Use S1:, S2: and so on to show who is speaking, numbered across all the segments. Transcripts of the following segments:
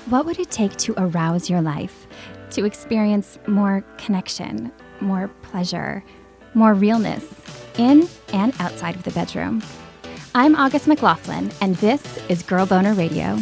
S1: What would it take to arouse your life, to experience more connection, more pleasure, more realness, in and outside of the bedroom? I'm August McLaughlin, and this is Girl Boner Radio.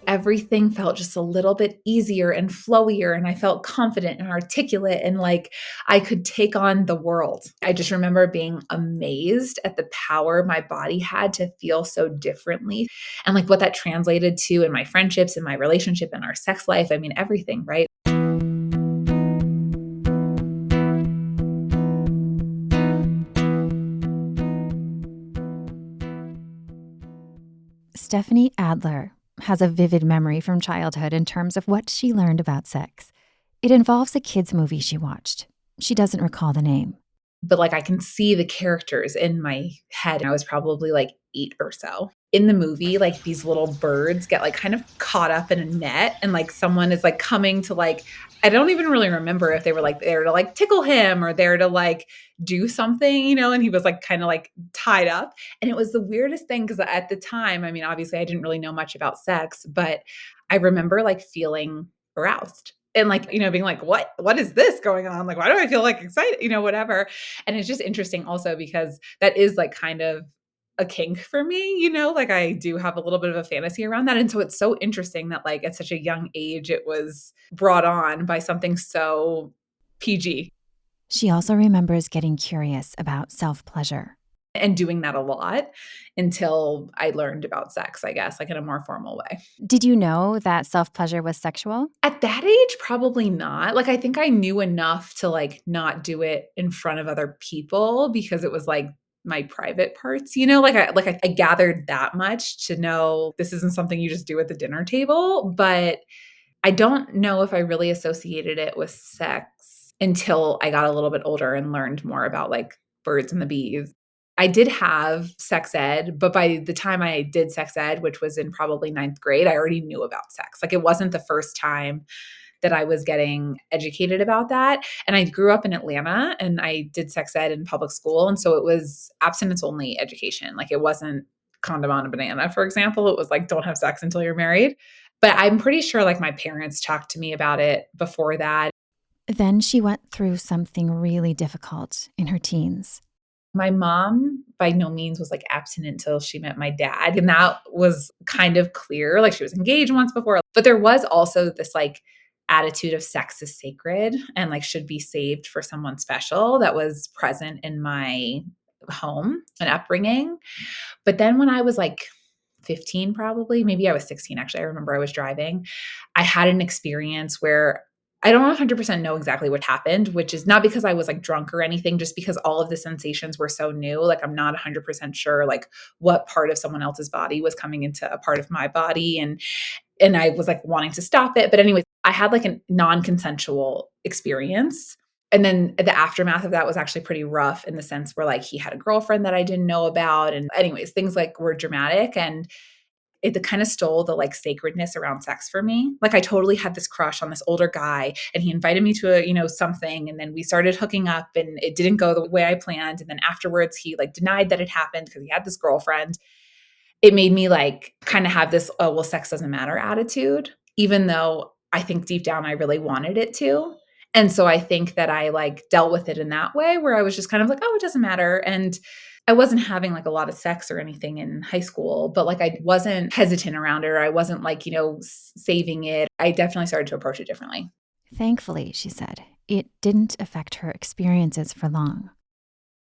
S2: Everything felt just a little bit easier and flowier, and I felt confident and articulate and like I could take on the world. I just remember being amazed at the power my body had to feel so differently and like what that translated to in my friendships, in my relationship, in our sex life. I mean, everything, right?
S1: Stefanie Adler has a vivid memory from childhood in terms of what she learned about sex. It involves a kids' movie she watched. She doesn't recall the name.
S2: But like I can see the characters in my head. I was probably like 8 or so. In the movie, like these little birds get like kind of caught up in a net and like someone is like coming to like, I don't even really remember if they were like there to like tickle him or there to like do something, and he was like kind of like tied up. And it was the weirdest thing because at the time, I mean, obviously I didn't really know much about sex, but I remember like feeling aroused and like, being like, what is this going on? Like, why do I feel like excited? Whatever. And it's just interesting also because that is like kind of a kink for me, like I do have a little bit of a fantasy around that. And so it's so interesting that like at such a young age, it was brought on by something so PG
S1: She also remembers getting curious about self-pleasure.
S2: and doing that a lot until I learned about sex, I guess, like in a more formal way.
S1: Did you know that self-pleasure was sexual?
S2: At that age, probably not. Like, I think I knew enough to like not do it in front of other people because it was like my private parts, I gathered that much to know this isn't something you just do at the dinner table, but I don't know if I really associated it with sex until I got a little bit older and learned more about like birds and the bees. I did have sex ed, but by the time I did sex ed, which was in probably ninth grade, I already knew about sex. Like it wasn't the first time that I was getting educated about that. And I grew up in Atlanta and I did sex ed in public school. And so it was abstinence only education. Like it wasn't condom on a banana, for example. It was like, don't have sex until you're married. But I'm pretty sure like my parents talked to me about it before that.
S1: Then she went through something really difficult in her teens.
S2: My mom by no means was like abstinent until she met my dad. And that was kind of clear. Like she was engaged once before, but there was also this like attitude of sex is sacred and like should be saved for someone special that was present in my home and upbringing. But then when I was like 15, probably, maybe I was 16, actually, I remember I was driving. I had an experience where I don't 100% know exactly what happened, which is not because I was like drunk or anything, just because all of the sensations were so new. Like I'm not 100% sure like what part of someone else's body was coming into a part of my body. And I was like wanting to stop it. But anyway, I had like a non-consensual experience. And then the aftermath of that was actually pretty rough in the sense where like he had a girlfriend that I didn't know about. And anyways, things like were dramatic and it kind of stole the like sacredness around sex for me. Like I totally had this crush on this older guy and he invited me to something. And then we started hooking up and it didn't go the way I planned. And then afterwards he like denied that it happened because he had this girlfriend. It made me like kind of have this, oh, well, sex doesn't matter attitude, even though I think deep down I really wanted it to. And so I think that I like dealt with it in that way where I was just kind of like, oh, it doesn't matter. And I wasn't having like a lot of sex or anything in high school, but like I wasn't hesitant around it or I wasn't like, saving it. I definitely started to approach it differently.
S1: Thankfully, she said, it didn't affect her experiences for long.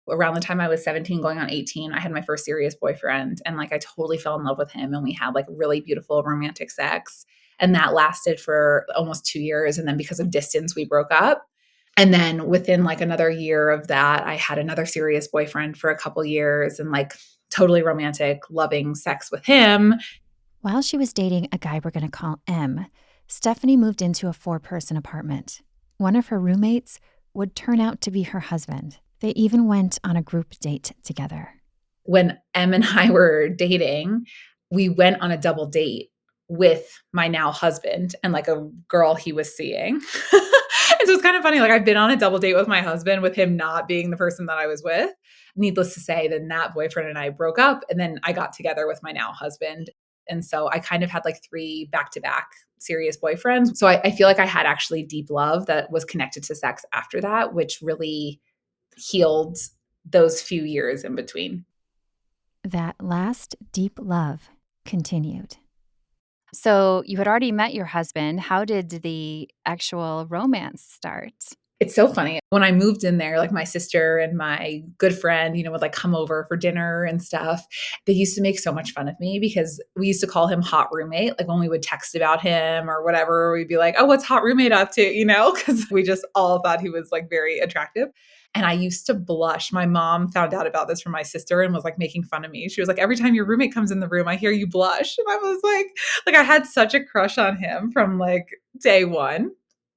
S2: Around the time I was 17 going on 18, I had my first serious boyfriend and like I totally fell in love with him and we had like really beautiful romantic sex. And that lasted for almost 2 years. And then because of distance, we broke up. And then within like another year of that, I had another serious boyfriend for a couple years and like totally romantic, loving sex with him.
S1: While she was dating a guy we're going to call M, Stefanie moved into a 4-person apartment. One of her roommates would turn out to be her husband. They even went on a group date together.
S2: When M and I were dating, we went on a double date with my now husband and like a girl he was seeing. And so was kind of funny. Like I've been on a double date with my husband with him not being the person that I was with. Needless to say, then that boyfriend and I broke up, and then I got together with my now husband. And so I kind of had like 3 back-to-back serious boyfriends. So I feel like I had actually deep love that was connected to sex after that, which really healed those few years in between.
S1: That last deep love continued. So you had already met your husband. How did the actual romance start?
S2: It's so funny. When I moved in there, like my sister and my good friend, would like come over for dinner and stuff. They used to make so much fun of me because we used to call him hot roommate. Like when we would text about him or whatever, we'd be like, oh, what's hot roommate up to? Because we just all thought he was like very attractive. And I used to blush. My mom found out about this from my sister and was like making fun of me. She was like, every time your roommate comes in the room, I hear you blush. And I was like I had such a crush on him from like day one.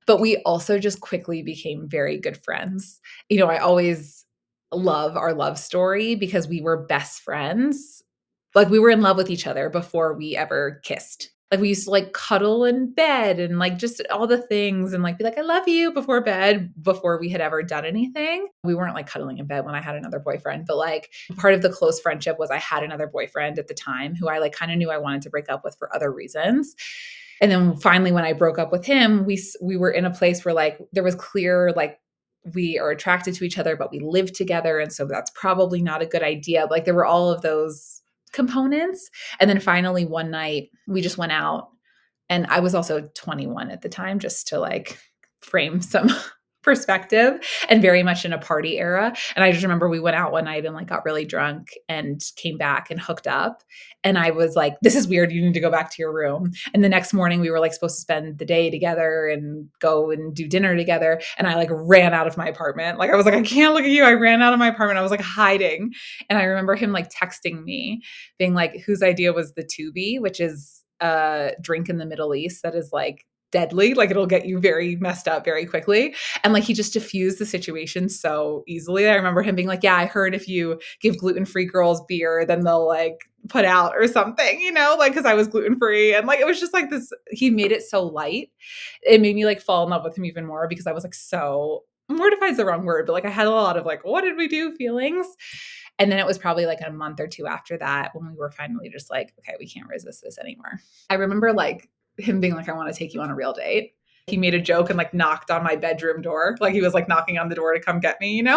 S2: But we also just quickly became very good friends. I always love our love story because we were best friends. Like we were in love with each other before we ever kissed. Like we used to like cuddle in bed and like just all the things and like be like, I love you before bed before we had ever done anything. We weren't like cuddling in bed when I had another boyfriend, but like part of the close friendship was I had another boyfriend at the time who I like kind of knew I wanted to break up with for other reasons. And then finally, when I broke up with him, we were in a place where like there was clear like we are attracted to each other, but we live together, and so that's probably not a good idea. Like there were all of those components. And then finally, one night we just went out, and I was also 21 at the time, just to like frame some perspective, and very much in a party era. And I just remember we went out one night and like got really drunk and came back and hooked up. And I was like, this is weird. You need to go back to your room. And the next morning we were like supposed to spend the day together and go and do dinner together. And I like ran out of my apartment. Like I was like, I can't look at you. I ran out of my apartment. I was like hiding. And I remember him like texting me being like, whose idea was the tubi, which is a drink in the Middle East that is like deadly. Like it'll get you very messed up very quickly. And like he just diffused the situation so easily. I remember him being like, yeah, I heard if you give gluten-free girls beer, then they'll like put out or something, like because I was gluten-free. And like it was just like this, he made it so light. It made me like fall in love with him even more because I was like so mortified is the wrong word, but like I had a lot of like, what did we do feelings. And then it was probably like a month or 2 after that when we were finally just like, okay, we can't resist this anymore. I remember like him being like, I want to take you on a real date. He made a joke and like knocked on my bedroom door. Like he was like knocking on the door to come get me, even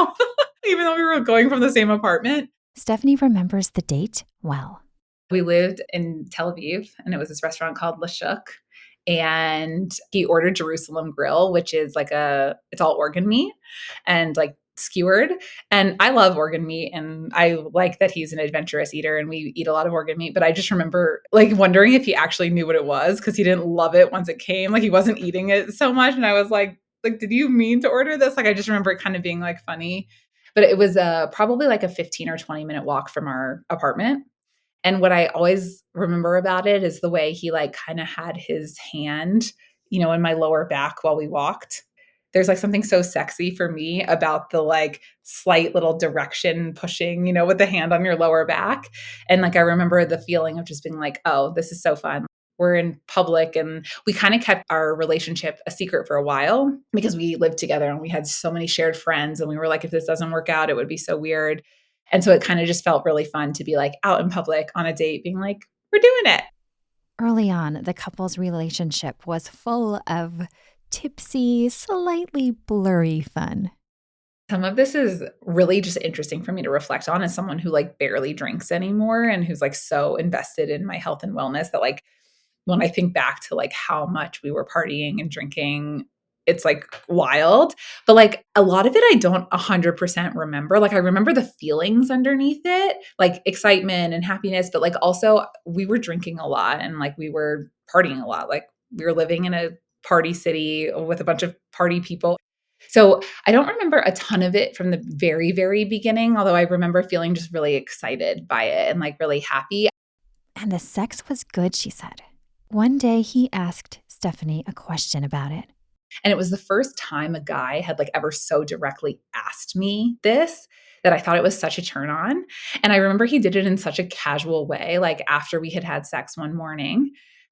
S2: though we were going from the same apartment.
S1: Stefanie remembers the date well.
S2: We lived in Tel Aviv and it was this restaurant called Le Chouk. And he ordered Jerusalem grill, which is like it's all organ meat and like skewered. And I love organ meat and I like that he's an adventurous eater and we eat a lot of organ meat. But I just remember like wondering if he actually knew what it was because he didn't love it once it came. Like he wasn't eating it so much. And I was like, did you mean to order this? Like I just remember it kind of being like funny. But it was probably like a 15 or 20-minute walk from our apartment. And what I always remember about it is the way he like kind of had his hand, in my lower back while we walked. There's like something so sexy for me about the like slight little direction pushing, with the hand on your lower back. And like I remember the feeling of just being like, oh, this is so fun. We're in public and we kind of kept our relationship a secret for a while because we lived together and we had so many shared friends. And we were like, if this doesn't work out, it would be so weird. And so it kind of just felt really fun to be like out in public on a date being like, we're doing it.
S1: Early on, the couple's relationship was full of tipsy, slightly blurry fun.
S2: Some of this is really just interesting for me to reflect on as someone who like barely drinks anymore and who's like so invested in my health and wellness that like when I think back to like how much we were partying and drinking, it's like wild. But like a lot of it, I don't 100% remember. Like I remember the feelings underneath it, like excitement and happiness, but like also we were drinking a lot and like we were partying a lot. Like we were living in a party city with a bunch of party people. So I don't remember a ton of it from the very, very beginning, although I remember feeling just really excited by it and like really happy.
S1: And the sex was good, she said. One day he asked Stefanie a question about it.
S2: And it was the first time a guy had like ever so directly asked me this that I thought it was such a turn on. And I remember he did it in such a casual way, like after we had had sex one morning.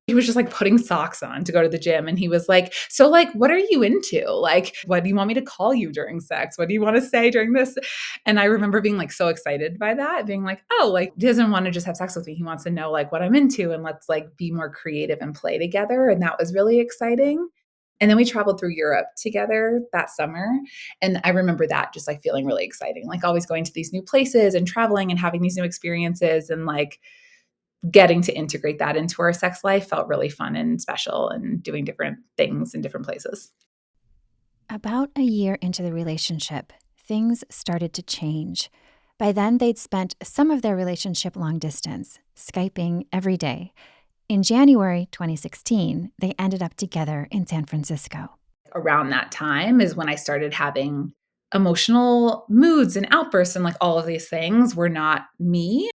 S2: He was just like putting socks on to go to the gym. And he was like, "So, like, what are you into? Like, what do you want me to call you during sex? What do you want to say during this?" And I remember being like so excited by that, being like, "Oh, like, he doesn't want to just have sex with me. He wants to know like what I'm into and let's like be more creative and play together." And that was really exciting. And then we traveled through Europe together that summer. And I remember that just like feeling really exciting, like always going to these new places and traveling and having these new experiences and like getting to integrate that into our sex life felt really fun and special and doing different things in different places.
S1: About a year into the relationship, things started to change. By then, they'd spent some of their relationship long distance, Skyping every day. In January 2016, they ended up together in San Francisco.
S2: Around that time is when I started having emotional moods and outbursts and like all of these things were not me.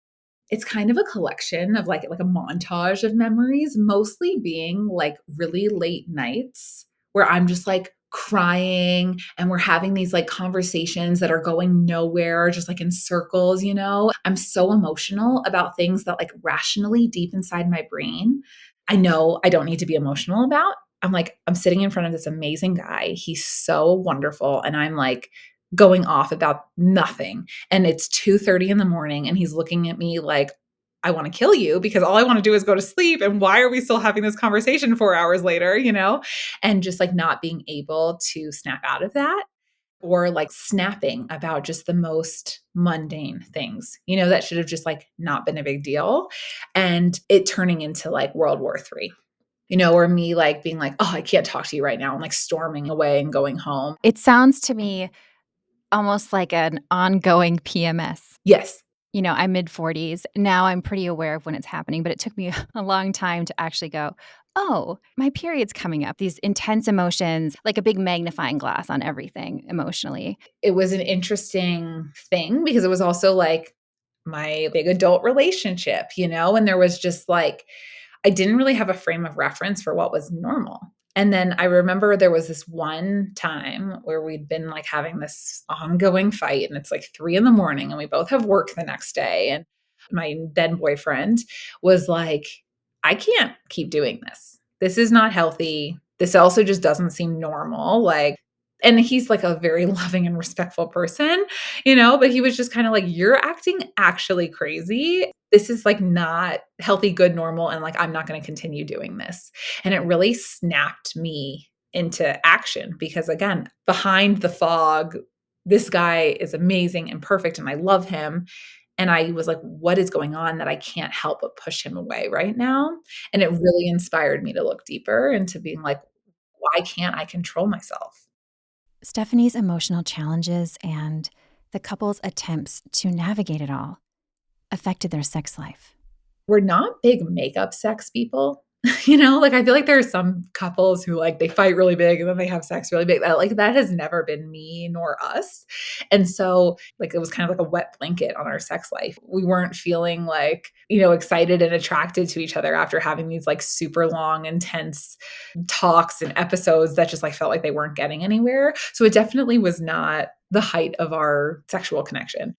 S2: It's kind of a collection of like a montage of memories, mostly being like really late nights where I'm just like crying and we're having these like conversations that are going nowhere, just like in circles, you know? I'm so emotional about things that like rationally deep inside my brain, I know I don't need to be emotional about. I'm like, I'm sitting in front of this amazing guy. He's so wonderful. And I'm like going off about nothing. And it's 2:30 in the morning and he's looking at me like, I want to kill you because all I want to do is go to sleep. And why are we still having this conversation 4 hours later, you know? And just like not being able to snap out of that or like snapping about just the most mundane things, you know, that should have just like not been a big deal. And it turning into like World War III, you know, or me like being like, oh, I can't talk to you right now. And like storming away and going home.
S1: It sounds to me almost like an ongoing PMS.
S2: Yes.
S1: You know, I'm mid-40s. Now I'm pretty aware of when it's happening, but it took me a long time to actually go, "Oh, my period's coming up." These intense emotions, like a big magnifying glass on everything emotionally.
S2: It was an interesting thing because it was also like my big adult relationship, you know, and there was just like, I didn't really have a frame of reference for what was normal. And then I remember there was this one time where we'd been like having this ongoing fight and it's like 3 in the morning and we both have work the next day. And my then boyfriend was like, I can't keep doing this. This is not healthy. This also just doesn't seem normal. Like, and he's like a very loving and respectful person, you know, but he was just kind of like, you're acting actually crazy. This is like not healthy, good, normal. And like, I'm not going to continue doing this. And it really snapped me into action because, again, behind the fog, this guy is amazing and perfect and I love him. And I was like, what is going on that I can't help but push him away right now? And it really inspired me to look deeper into being like, why can't I control myself?
S1: Stephanie's emotional challenges and the couple's attempts to navigate it all affected their sex life.
S2: We're not big makeup sex people. You know, like I feel like there are some couples who like they fight really big and then they have sex really big. That has never been me nor us. And so like it was kind of like a wet blanket on our sex life. We weren't feeling like, you know, excited and attracted to each other after having these like super long, intense talks and episodes that just like felt like they weren't getting anywhere. So it definitely was not the height of our sexual connection.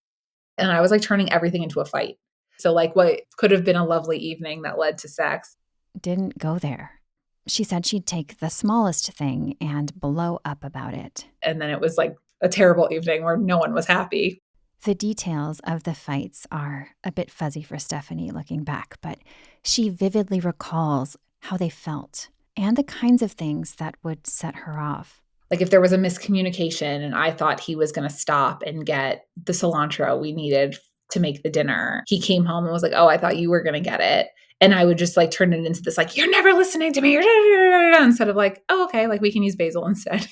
S2: And I was like turning everything into a fight. So like what could have been a lovely evening that led to sex.
S1: Didn't go there. She said she'd take the smallest thing and blow up about it.
S2: And then it was like a terrible evening where no one was happy.
S1: The details of the fights are a bit fuzzy for Stefanie looking back, but she vividly recalls how they felt and the kinds of things that would set her off.
S2: Like if there was a miscommunication and I thought he was going to stop and get the cilantro we needed to make the dinner, he came home and was like, oh, I thought you were going to get it. And I would just like turn it into this, like, you're never listening to me. Instead of like, oh, okay, like we can use basil instead.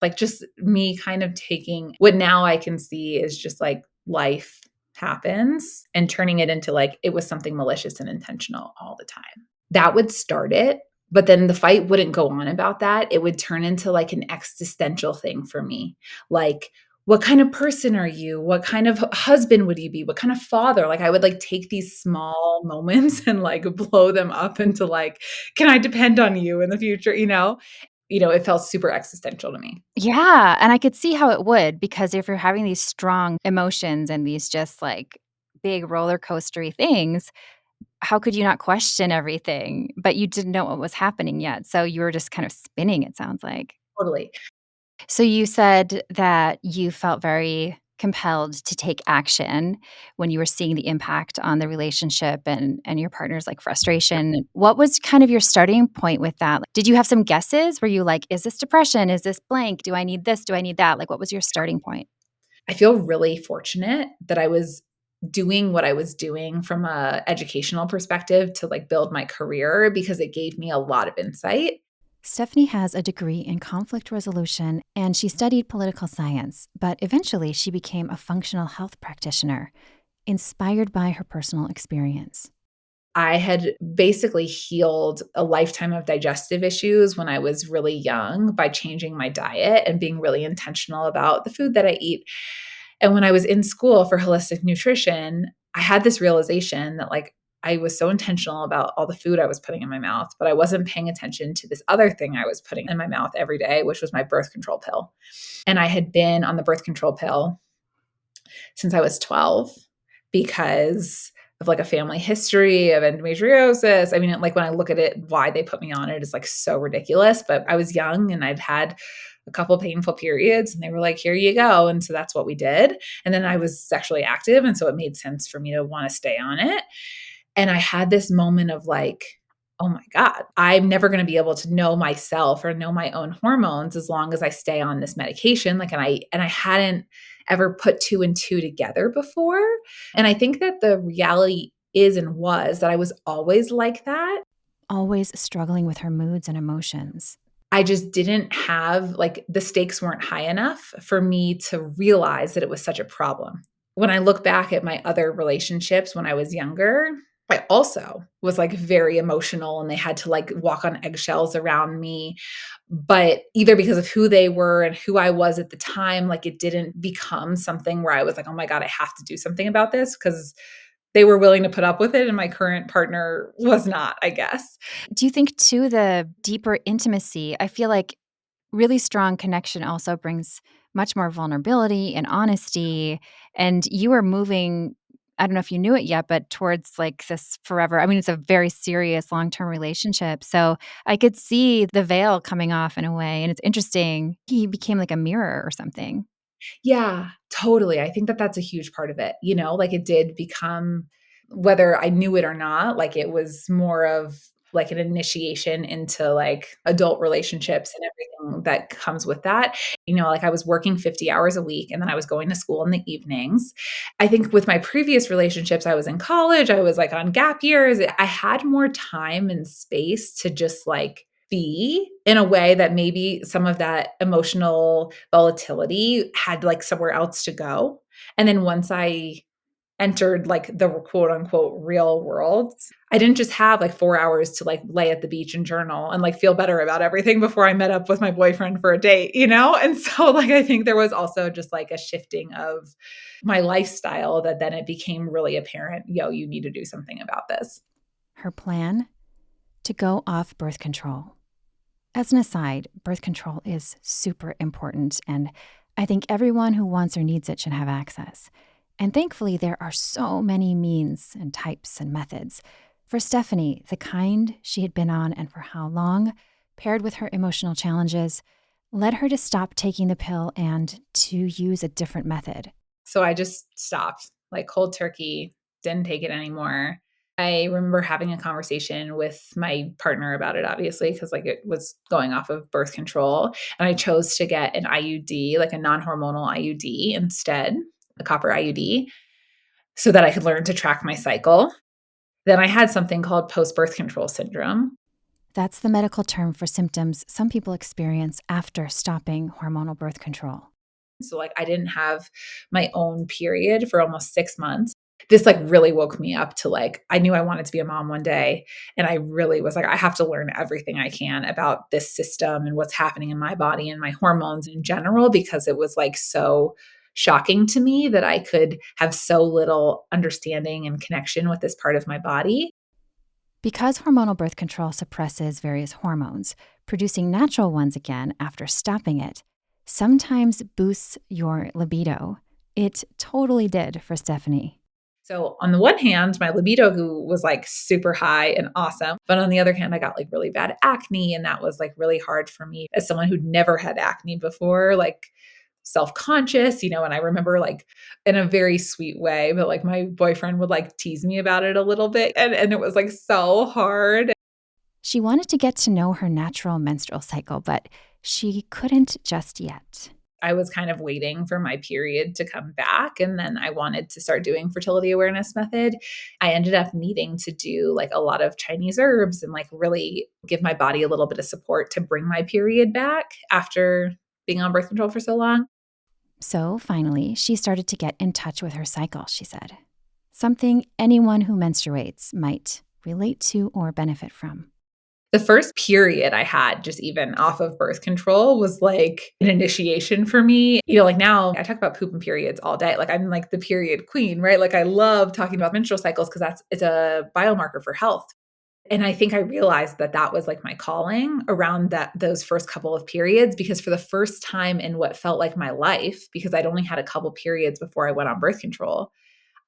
S2: Like just me kind of taking what now I can see is just like life happens and turning it into like it was something malicious and intentional all the time. That would start it. But then the fight wouldn't go on about that. It would turn into like an existential thing for me. Like, what kind of person are you? What kind of husband would you be? What kind of father? Like I would like take these small moments and like blow them up into like, can I depend on you in the future? You know, it felt super existential to me.
S1: Yeah, and I could see how it would, because if you're having these strong emotions and these just like big roller coastery things, how could you not question everything? But you didn't know what was happening yet, so you were just kind of spinning, it sounds like.
S2: Totally.
S1: So you said that you felt very compelled to take action when you were seeing the impact on the relationship and your partner's, like, frustration. What was kind of your starting point with that? Like, did you have some guesses? Were you like, "Is this depression? Is this blank? Do I need this? Do I need that?" Like, what was your starting point?
S2: I feel really fortunate that I was doing what I was doing from a educational perspective to, like, build my career because it gave me a lot of insight.
S1: Stefanie has a degree in conflict resolution and she studied political science, but eventually she became a functional health practitioner, inspired by her personal experience.
S2: I had basically healed a lifetime of digestive issues when I was really young by changing my diet and being really intentional about the food that I eat. And when I was in school for holistic nutrition, I had this realization that, like, I was so intentional about all the food I was putting in my mouth, but I wasn't paying attention to this other thing I was putting in my mouth every day, which was my birth control pill. And I had been on the birth control pill since I was 12 because of, like, a family history of endometriosis. I mean, like, when I look at it, why they put me on it is, like, so ridiculous, but I was young and I'd had a couple painful periods and they were like, "Here you go." And so that's what we did. And then I was sexually active, and so it made sense for me to wanna stay on it. And I had this moment of like, "Oh my god, I'm never gonna be able to know myself or know my own hormones as long as I stay on this medication." Like, and I hadn't ever put 2 and 2 together before. And I think that the reality is and was that I was always like that.
S1: Always struggling with her moods and emotions.
S2: I just didn't have, like, the stakes weren't high enough for me to realize that it was such a problem. When I look back at my other relationships when I was younger, I also was, like, very emotional and they had to, like, walk on eggshells around me, but either because of who they were and who I was at the time, like, it didn't become something where I was like, "Oh my god, I have to do something about this," because they were willing to put up with it and my current partner was not, I guess.
S1: Do you think, too, the deeper intimacy, I feel like really strong connection also brings much more vulnerability and honesty, and you are moving, I don't know if you knew it yet, but towards, like, this forever, I mean, it's a very serious long-term relationship, so I could see the veil coming off in a way, and it's interesting. He became like a mirror or something.
S2: Yeah, totally. I think that that's a huge part of it, you know, like, it did become, whether I knew it or not, like, it was more of, like, an initiation into, like, adult relationships and everything that comes with that. You know, like, I was working 50 hours a week, and then I was going to school in the evenings. I think with my previous relationships, I was in college, I was, like, on gap years. I had more time and space to just, like, be in a way that maybe some of that emotional volatility had, like, somewhere else to go. And then once I entered, like, the quote unquote real world, I didn't just have, like, 4 hours to, like, lay at the beach and journal and, like, feel better about everything before I met up with my boyfriend for a date, you know? And so, like, I think there was also just, like, a shifting of my lifestyle that then it became really apparent, "Yo, you need to do something about this."
S1: Her plan? To go off birth control. As an aside, birth control is super important, and I think everyone who wants or needs it should have access. And thankfully, there are so many means and types and methods. For Stefanie, the kind she had been on and for how long, paired with her emotional challenges, led her to stop taking the pill and to use a different method.
S2: So I just stopped, like, cold turkey, didn't take it anymore. I remember having a conversation with my partner about it, obviously, because, like, it was going off of birth control. And I chose to get an IUD, like a non hormonal IUD instead, a copper IUD, so that I could learn to track my cycle. Then I had something called post birth control syndrome.
S1: That's the medical term for symptoms some people experience after stopping hormonal birth control.
S2: So, like, I didn't have my own period for almost 6 months. This, like, really woke me up to, like, I knew I wanted to be a mom one day, and I really was like, I have to learn everything I can about this system and what's happening in my body and my hormones in general, because it was, like, so shocking to me that I could have so little understanding and connection with this part of my body.
S1: Because hormonal birth control suppresses various hormones, producing natural ones again after stopping it sometimes boosts your libido. It totally did for Stefanie.
S2: So on the one hand, my libido was like super high and awesome. But on the other hand, I got like really bad acne. And that was like really hard for me as someone who'd never had acne before, like self-conscious, and I remember like in a very sweet way, but like my boyfriend would like tease me about it a little bit. And it was like so hard.
S1: She wanted to get to know her natural menstrual cycle, but she couldn't just yet.
S2: I was kind of waiting for my period to come back. And then I wanted to start doing fertility awareness method. I ended up needing to do like a lot of Chinese herbs and like really give my body a little bit of support to bring my period back after being on birth control for so long.
S1: So finally, she started to get in touch with her cycle, she said. Something anyone who menstruates might relate to or benefit from.
S2: The first period I had, just even off of birth control, was like an initiation for me. Like now I talk about poop and periods all day. Like I'm like the period queen, right? Like I love talking about menstrual cycles because it's a biomarker for health. And I think I realized that was like my calling around those first couple of periods, because for the first time in what felt like my life, because I'd only had a couple periods before I went on birth control,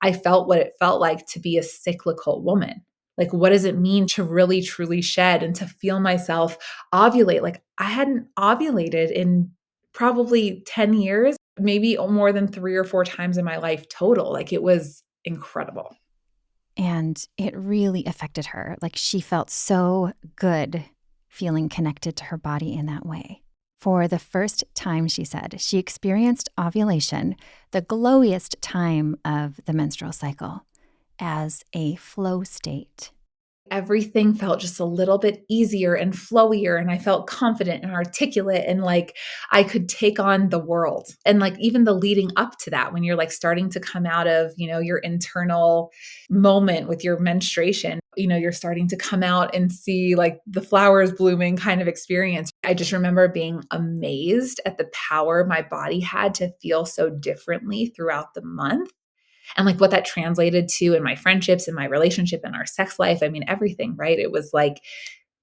S2: I felt what it felt like to be a cyclical woman. Like, what does it mean to really, truly shed and to feel myself ovulate? Like, I hadn't ovulated in probably 10 years, maybe more than 3 or 4 times in my life total. Like, it was incredible.
S1: And it really affected her. Like she felt so good feeling connected to her body in that way. For the first time, she said, she experienced ovulation, the glowiest time of the menstrual cycle, as a flow state.
S2: Everything felt just a little bit easier and flowier. And I felt confident and articulate and like I could take on the world. And like even the leading up to that, when you're like starting to come out of, your internal moment with your menstruation, you're starting to come out and see like the flowers blooming kind of experience. I just remember being amazed at the power my body had to feel so differently throughout the month. And like what that translated to in my friendships, in my relationship, in our sex life. I mean, everything, right? It was like,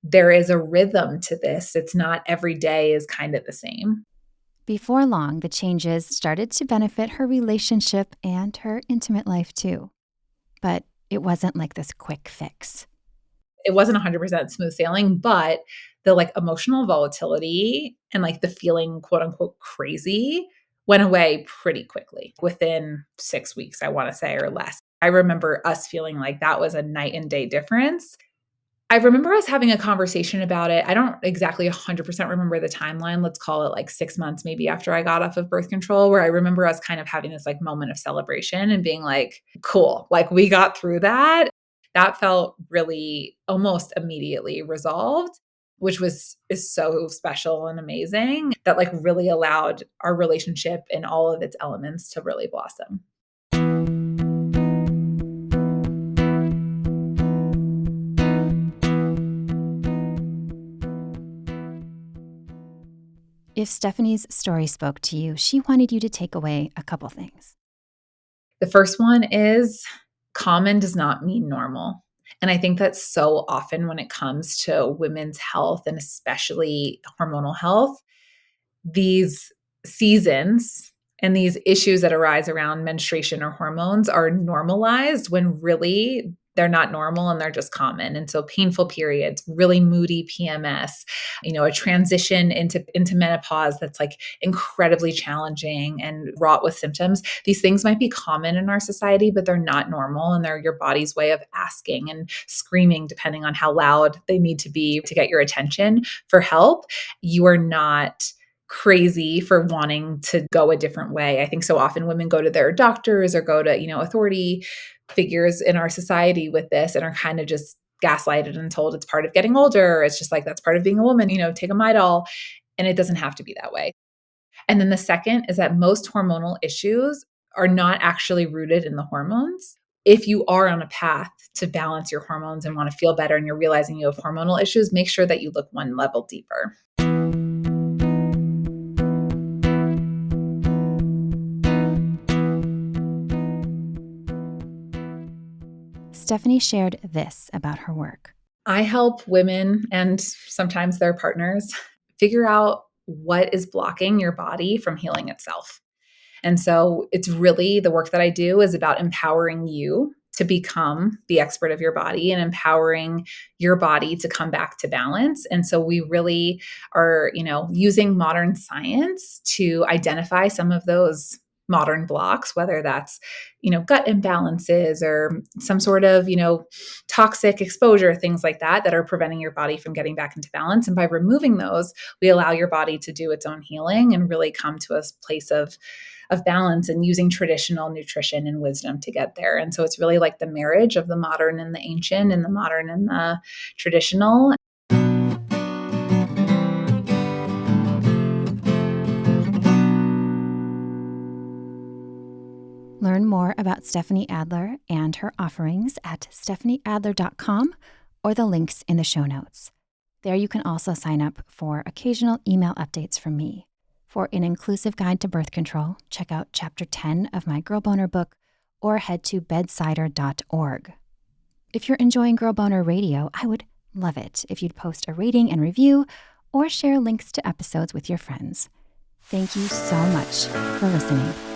S2: there is a rhythm to this. It's not every day is kind of the same.
S1: Before long, the changes started to benefit her relationship and her intimate life too. But it wasn't like this quick fix.
S2: It wasn't 100% smooth sailing, but the like emotional volatility and like the feeling quote unquote crazy went away pretty quickly within 6 weeks, I want to say, or less. I remember us feeling like that was a night and day difference. I remember us having a conversation about it. I don't exactly 100% remember the timeline. Let's call it like 6 months maybe after I got off of birth control, where I remember us kind of having this like moment of celebration and being like, cool, like we got through that. That felt really almost immediately resolved, which is so special and amazing, that like really allowed our relationship in all of its elements to really blossom.
S1: If Stefanie's story spoke to you, she wanted you to take away a couple things.
S2: The first one is common does not mean normal. And I think that so often when it comes to women's health and especially hormonal health, these seasons and these issues that arise around menstruation or hormones are normalized when really they're not normal and they're just common. And so painful periods, really moody PMS, a transition into menopause that's like incredibly challenging and wrought with symptoms. These things might be common in our society, but they're not normal, and they're your body's way of asking and screaming depending on how loud they need to be to get your attention for help. You are not crazy for wanting to go a different way. I think so often women go to their doctors or go to, authority figures in our society with this and are kind of just gaslighted and told it's part of getting older. It's just like, that's part of being a woman, take a Midol. And it doesn't have to be that way. And then the second is that most hormonal issues are not actually rooted in the hormones. If you are on a path to balance your hormones and want to feel better and you're realizing you have hormonal issues, make sure that you look one level deeper.
S1: Stefanie shared this about her work.
S2: I help women and sometimes their partners figure out what is blocking your body from healing itself. And so it's really the work that I do is about empowering you to become the expert of your body and empowering your body to come back to balance. And so we really are, using modern science to identify some of those modern blocks, whether that's, gut imbalances or some sort of, toxic exposure, things like that are preventing your body from getting back into balance. And by removing those, we allow your body to do its own healing and really come to a place of balance and using traditional nutrition and wisdom to get there. And so it's really like the marriage of the modern and the ancient and the modern and the traditional.
S1: Learn more about Stefanie Adler and her offerings at stefanieadler.com or the links in the show notes. There you can also sign up for occasional email updates from me. For an inclusive guide to birth control, check out Chapter 10 of my Girl Boner book or head to bedsider.org. If you're enjoying Girl Boner Radio, I would love it if you'd post a rating and review or share links to episodes with your friends. Thank you so much for listening.